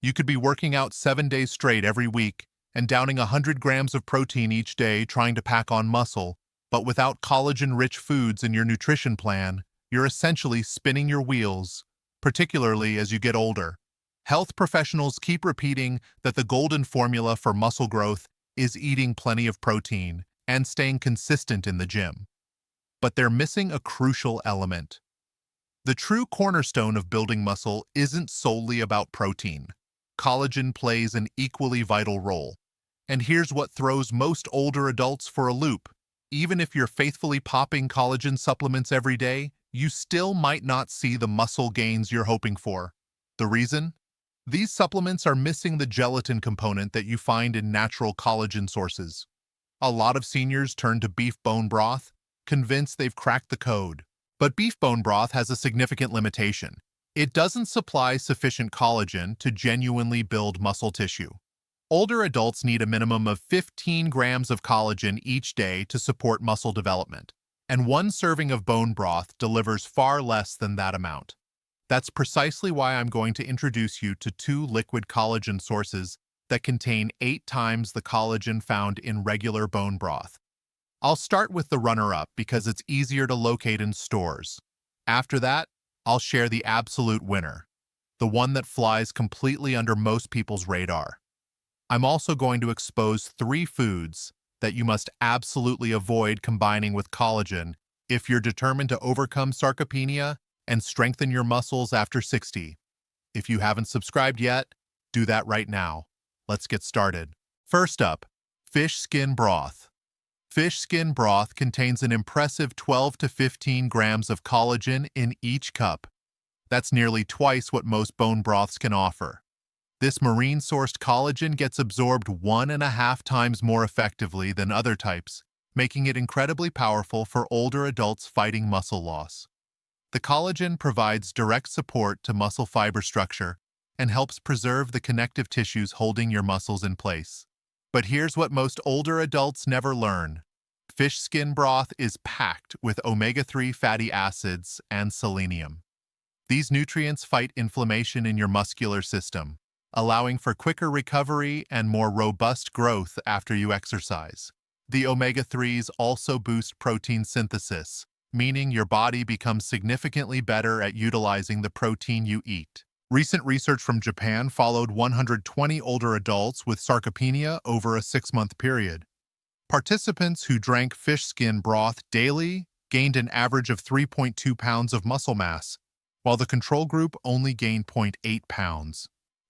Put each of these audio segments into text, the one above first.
You could be working out 7 days straight every week and downing 100 grams of protein each day trying to pack on muscle, but without collagen-rich foods in your nutrition plan, you're essentially spinning your wheels, particularly as you get older. Health professionals keep repeating that the golden formula for muscle growth is eating plenty of protein and staying consistent in the gym. But they're missing a crucial element. The true cornerstone of building muscle isn't solely about protein. Collagen plays an equally vital role. And here's what throws most older adults for a loop. Even if you're faithfully popping collagen supplements every day, you still might not see the muscle gains you're hoping for. The reason? These supplements are missing the gelatin component that you find in natural collagen sources. A lot of seniors turn to beef bone broth, convinced they've cracked the code. But beef bone broth has a significant limitation. It doesn't supply sufficient collagen to genuinely build muscle tissue. Older adults need a minimum of 15 grams of collagen each day to support muscle development, and one serving of bone broth delivers far less than that amount. That's precisely why I'm going to introduce you to 2 liquid collagen sources that contain 8 times the collagen found in regular bone broth. I'll start with the runner-up because it's easier to locate in stores. After that, I'll share the absolute winner, the one that flies completely under most people's radar. I'm also going to expose 3 foods that you must absolutely avoid combining with collagen if you're determined to overcome sarcopenia and strengthen your muscles after 60. If you haven't subscribed yet, do that right now. Let's get started. First up, fish skin broth. Fish skin broth contains an impressive 12 to 15 grams of collagen in each cup. That's nearly twice what most bone broths can offer. This marine-sourced collagen gets absorbed 1.5 times more effectively than other types, making it incredibly powerful for older adults fighting muscle loss. The collagen provides direct support to muscle fiber structure and helps preserve the connective tissues holding your muscles in place. But here's what most older adults never learn. Fish skin broth is packed with omega-3 fatty acids and selenium. These nutrients fight inflammation in your muscular system, allowing for quicker recovery and more robust growth after you exercise. The omega-3s also boost protein synthesis, meaning your body becomes significantly better at utilizing the protein you eat. Recent research from Japan followed 120 older adults with sarcopenia over a 6-month period. Participants who drank fish skin broth daily gained an average of 3.2 pounds of muscle mass, while the control group only gained 0.8 pounds.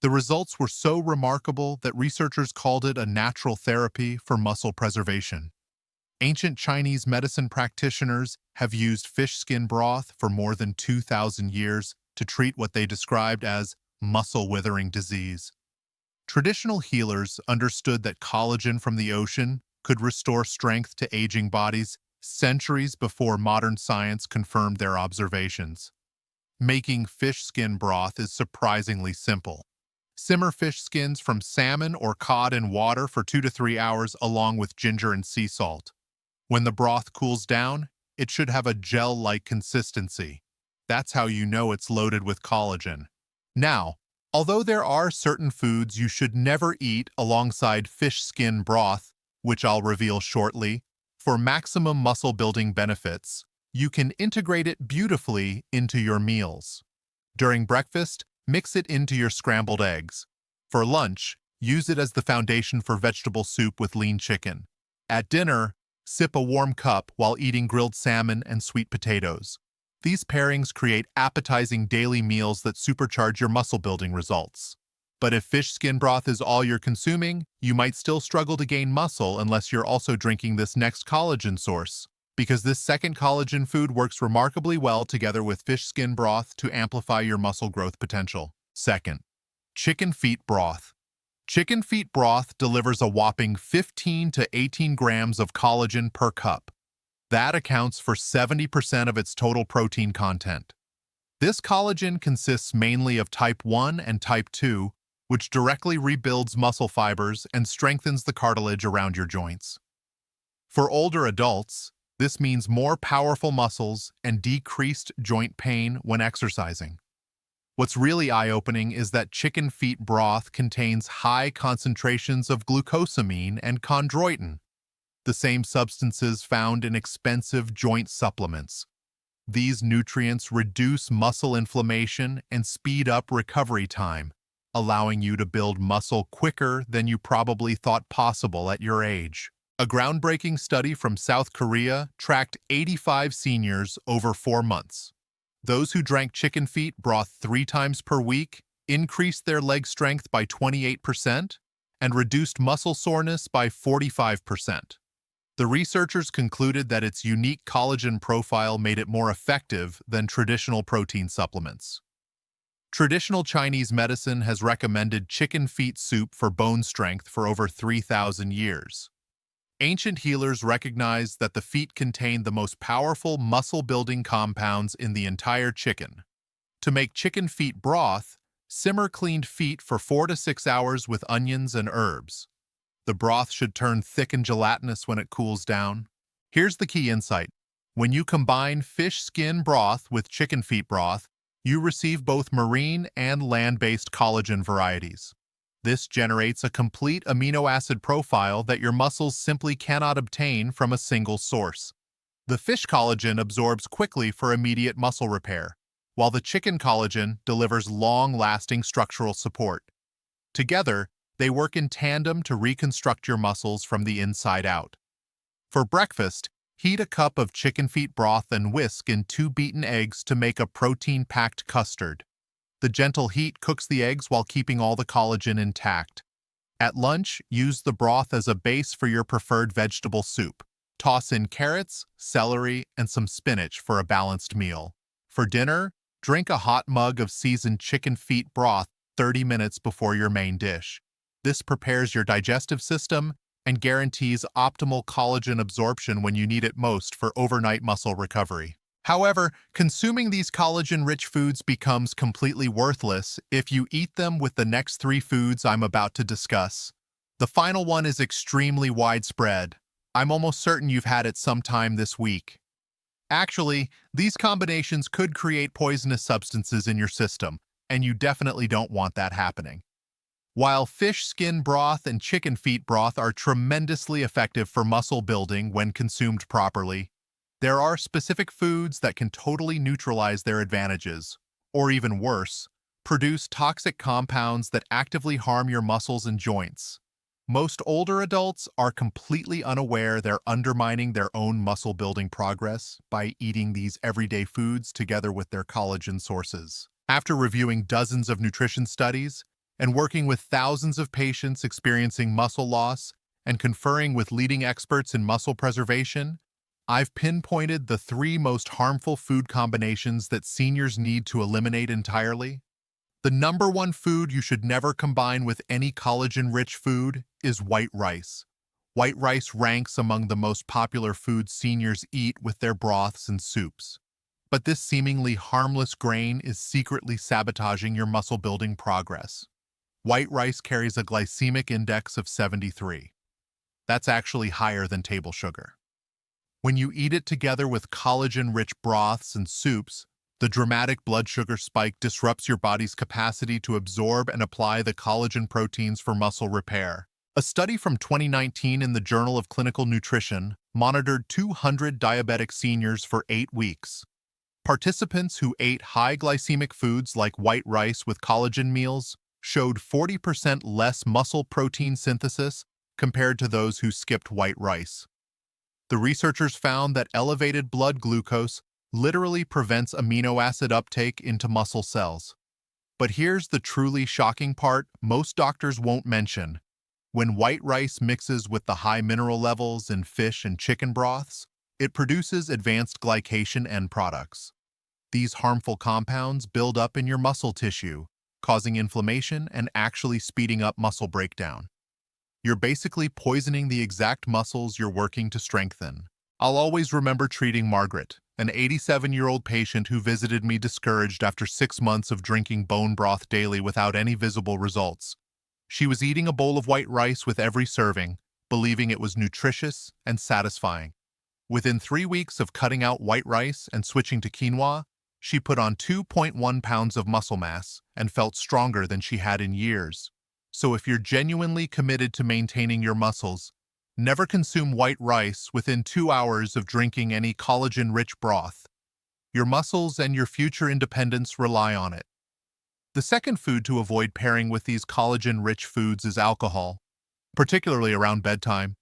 The results were so remarkable that researchers called it a natural therapy for muscle preservation. Ancient Chinese medicine practitioners have used fish skin broth for more than 2,000 years to treat what they described as muscle withering disease. Traditional healers understood that collagen from the ocean could restore strength to aging bodies centuries before modern science confirmed their observations. Making fish skin broth is surprisingly simple. Simmer fish skins from salmon or cod in water for 2 to 3 hours along with ginger and sea salt. When the broth cools down, it should have a gel-like consistency. That's how you know it's loaded with collagen. Now, although there are certain foods you should never eat alongside fish skin broth, which I'll reveal shortly, for maximum muscle-building benefits, you can integrate it beautifully into your meals. During breakfast, mix it into your scrambled eggs. For lunch, use it as the foundation for vegetable soup with lean chicken. At dinner, sip a warm cup while eating grilled salmon and sweet potatoes. These pairings create appetizing daily meals that supercharge your muscle-building results. But if fish skin broth is all you're consuming, you might still struggle to gain muscle unless you're also drinking this next collagen source, because this second collagen food works remarkably well together with fish skin broth to amplify your muscle growth potential. Second, chicken feet broth. Chicken feet broth delivers a whopping 15 to 18 grams of collagen per cup. That accounts for 70% of its total protein content. This collagen consists mainly of type 1 and type 2, which directly rebuilds muscle fibers and strengthens the cartilage around your joints. For older adults, this means more powerful muscles and decreased joint pain when exercising. What's really eye-opening is that chicken feet broth contains high concentrations of glucosamine and chondroitin, the same substances found in expensive joint supplements. These nutrients reduce muscle inflammation and speed up recovery time, allowing you to build muscle quicker than you probably thought possible at your age. A groundbreaking study from South Korea tracked 85 seniors over 4 months. Those who drank chicken feet broth 3 times per week increased their leg strength by 28% and reduced muscle soreness by 45%. The researchers concluded that its unique collagen profile made it more effective than traditional protein supplements. Traditional Chinese medicine has recommended chicken feet soup for bone strength for over 3,000 years. Ancient healers recognized that the feet contained the most powerful muscle-building compounds in the entire chicken. To make chicken feet broth, simmer cleaned feet for 4 to 6 hours with onions and herbs. The broth should turn thick and gelatinous when it cools down. Here's the key insight. When you combine fish skin broth with chicken feet broth, you receive both marine and land-based collagen varieties. This generates a complete amino acid profile that your muscles simply cannot obtain from a single source. The fish collagen absorbs quickly for immediate muscle repair, while the chicken collagen delivers long-lasting structural support. Together, they work in tandem to reconstruct your muscles from the inside out. For breakfast, heat a cup of chicken feet broth and whisk in 2 beaten eggs to make a protein-packed custard. The gentle heat cooks the eggs while keeping all the collagen intact. At lunch, use the broth as a base for your preferred vegetable soup. Toss in carrots, celery, and some spinach for a balanced meal. For dinner, drink a hot mug of seasoned chicken feet broth 30 minutes before your main dish. This prepares your digestive system and guarantees optimal collagen absorption when you need it most for overnight muscle recovery. However, consuming these collagen-rich foods becomes completely worthless if you eat them with the next 3 foods I'm about to discuss. The final one is extremely widespread. I'm almost certain you've had it sometime this week. Actually, these combinations could create poisonous substances in your system, and you definitely don't want that happening. While fish skin broth and chicken feet broth are tremendously effective for muscle building when consumed properly, there are specific foods that can totally neutralize their advantages, or even worse, produce toxic compounds that actively harm your muscles and joints. Most older adults are completely unaware they're undermining their own muscle-building progress by eating these everyday foods together with their collagen sources. After reviewing dozens of nutrition studies and working with thousands of patients experiencing muscle loss and conferring with leading experts in muscle preservation, I've pinpointed the 3 most harmful food combinations that seniors need to eliminate entirely. The number 1 food you should never combine with any collagen-rich food is white rice. White rice ranks among the most popular foods seniors eat with their broths and soups. But this seemingly harmless grain is secretly sabotaging your muscle-building progress. White rice carries a glycemic index of 73. That's actually higher than table sugar. When you eat it together with collagen-rich broths and soups, the dramatic blood sugar spike disrupts your body's capacity to absorb and apply the collagen proteins for muscle repair. A study from 2019 in the Journal of Clinical Nutrition monitored 200 diabetic seniors for 8 weeks. Participants who ate high glycemic foods like white rice with collagen meals showed 40% less muscle protein synthesis compared to those who skipped white rice. The researchers found that elevated blood glucose literally prevents amino acid uptake into muscle cells. But here's the truly shocking part most doctors won't mention. When white rice mixes with the high mineral levels in fish and chicken broths, it produces advanced glycation end products. These harmful compounds build up in your muscle tissue, causing inflammation and actually speeding up muscle breakdown. You're basically poisoning the exact muscles you're working to strengthen. I'll always remember treating Margaret, an 87-year-old patient who visited me discouraged after 6 months of drinking bone broth daily without any visible results. She was eating a bowl of white rice with every serving, believing it was nutritious and satisfying. Within 3 weeks of cutting out white rice and switching to quinoa, She put on 2.1 pounds of muscle mass and felt stronger than she had in years. So if you're genuinely committed to maintaining your muscles, never consume white rice within 2 hours of drinking any collagen-rich broth. Your muscles and your future independence rely on it. The second food to avoid pairing with these collagen-rich foods is alcohol, particularly around bedtime.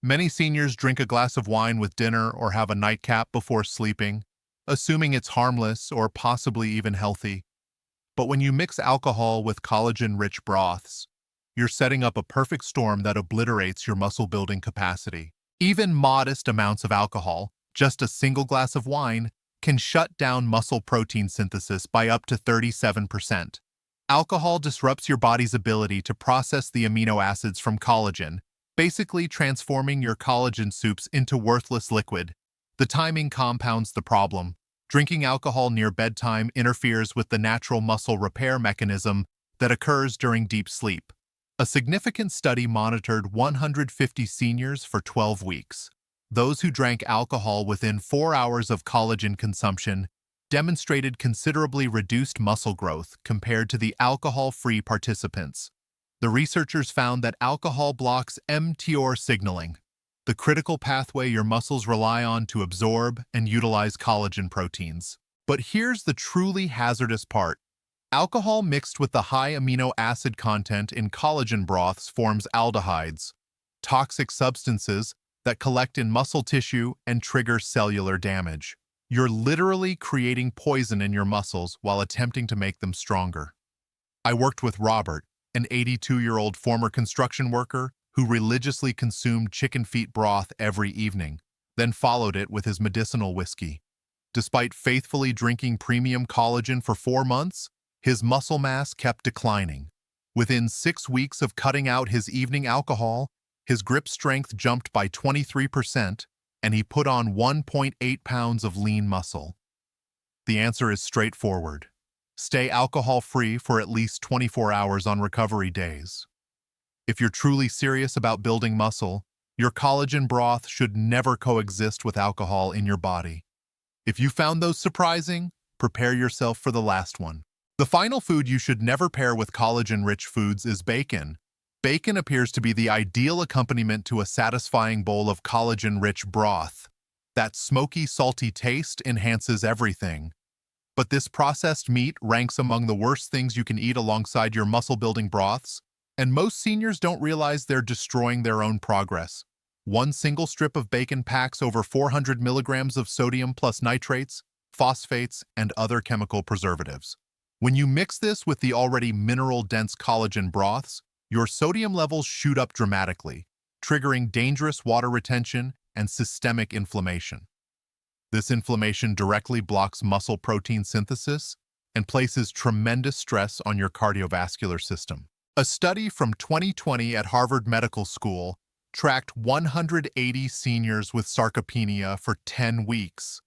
Many seniors drink a glass of wine with dinner or have a nightcap before sleeping, assuming it's harmless or possibly even healthy. But when you mix alcohol with collagen-rich broths, you're setting up a perfect storm that obliterates your muscle-building capacity. Even modest amounts of alcohol, just a single glass of wine, can shut down muscle protein synthesis by up to 37%. Alcohol disrupts your body's ability to process the amino acids from collagen, basically transforming your collagen soups into worthless liquid. The timing compounds the problem. Drinking alcohol near bedtime interferes with the natural muscle repair mechanism that occurs during deep sleep. A significant study monitored 150 seniors for 12 weeks. Those who drank alcohol within 4 hours of collagen consumption demonstrated considerably reduced muscle growth compared to the alcohol-free participants. The researchers found that alcohol blocks mTOR signaling, the critical pathway your muscles rely on to absorb and utilize collagen proteins. But here's the truly hazardous part. Alcohol mixed with the high amino acid content in collagen broths forms aldehydes, toxic substances that collect in muscle tissue and trigger cellular damage. You're literally creating poison in your muscles while attempting to make them stronger. I worked with Robert, an 82-year-old former construction worker who religiously consumed chicken feet broth every evening, then followed it with his medicinal whiskey. Despite faithfully drinking premium collagen for 4 months, his muscle mass kept declining. Within 6 weeks of cutting out his evening alcohol, his grip strength jumped by 23%, and he put on 1.8 pounds of lean muscle. The answer is straightforward. Stay alcohol-free for at least 24 hours on recovery days. If you're truly serious about building muscle, your collagen broth should never coexist with alcohol in your body. If you found those surprising, prepare yourself for the last one. The final food you should never pair with collagen-rich foods is bacon. Bacon appears to be the ideal accompaniment to a satisfying bowl of collagen-rich broth. That smoky, salty taste enhances everything. But this processed meat ranks among the worst things you can eat alongside your muscle-building broths, and most seniors don't realize they're destroying their own progress. One single strip of bacon packs over 400 milligrams of sodium plus nitrates, phosphates, and other chemical preservatives. When you mix this with the already mineral-dense collagen broths, your sodium levels shoot up dramatically, triggering dangerous water retention and systemic inflammation. This inflammation directly blocks muscle protein synthesis and places tremendous stress on your cardiovascular system. A study from 2020 at Harvard Medical School tracked 180 seniors with sarcopenia for 10 weeks.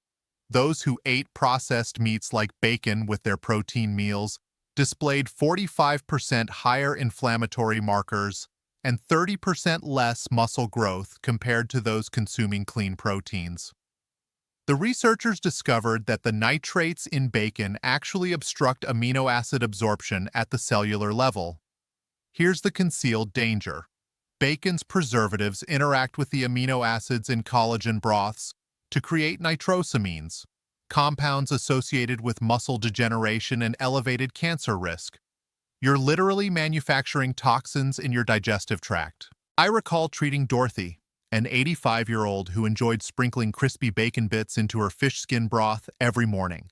Those who ate processed meats like bacon with their protein meals displayed 45% higher inflammatory markers and 30% less muscle growth compared to those consuming clean proteins. The researchers discovered that the nitrates in bacon actually obstruct amino acid absorption at the cellular level. Here's the concealed danger. Bacon's preservatives interact with the amino acids in collagen broths to create nitrosamines, compounds associated with muscle degeneration and elevated cancer risk. You're literally manufacturing toxins in your digestive tract. I recall treating Dorothy, an 85-year-old who enjoyed sprinkling crispy bacon bits into her fish skin broth every morning.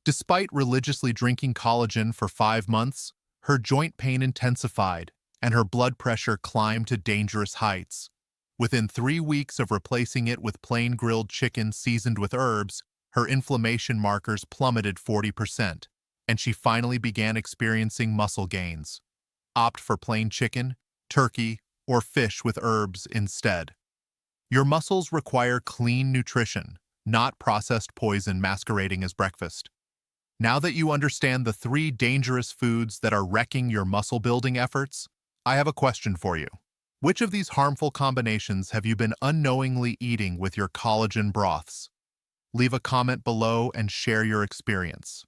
Despite religiously drinking collagen for 5 months, her joint pain intensified and her blood pressure climbed to dangerous heights. Within 3 weeks of replacing it with plain grilled chicken seasoned with herbs, her inflammation markers plummeted 40%, and she finally began experiencing muscle gains. Opt for plain chicken, turkey, or fish with herbs instead. Your muscles require clean nutrition, not processed poison masquerading as breakfast. Now that you understand the 3 dangerous foods that are wrecking your muscle-building efforts, I have a question for you. Which of these harmful combinations have you been unknowingly eating with your collagen broths? leave a comment below and share your experience.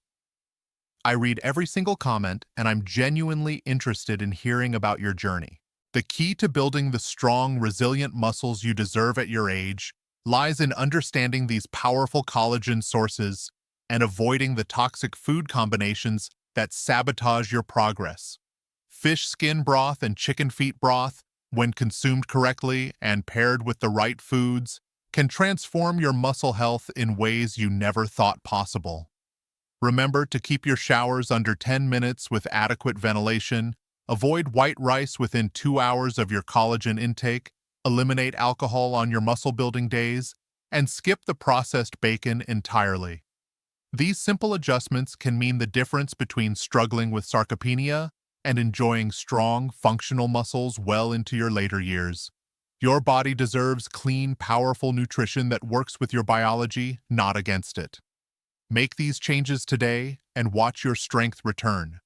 I read every single comment, and I'm genuinely interested in hearing about your journey. The key to building the strong, resilient muscles you deserve at your age lies in understanding these powerful collagen sources and avoiding the toxic food combinations that sabotage your progress. Fish skin broth and chicken feet broth, when consumed correctly and paired with the right foods, can transform your muscle health in ways you never thought possible. Remember to keep your showers under 10 minutes with adequate ventilation, avoid white rice within 2 hours of your collagen intake, eliminate alcohol on your muscle-building days, and skip the processed bacon entirely. These simple adjustments can mean the difference between struggling with sarcopenia and enjoying strong, functional muscles well into your later years. Your body deserves clean, powerful nutrition that works with your biology, not against it. Make these changes today and watch your strength return.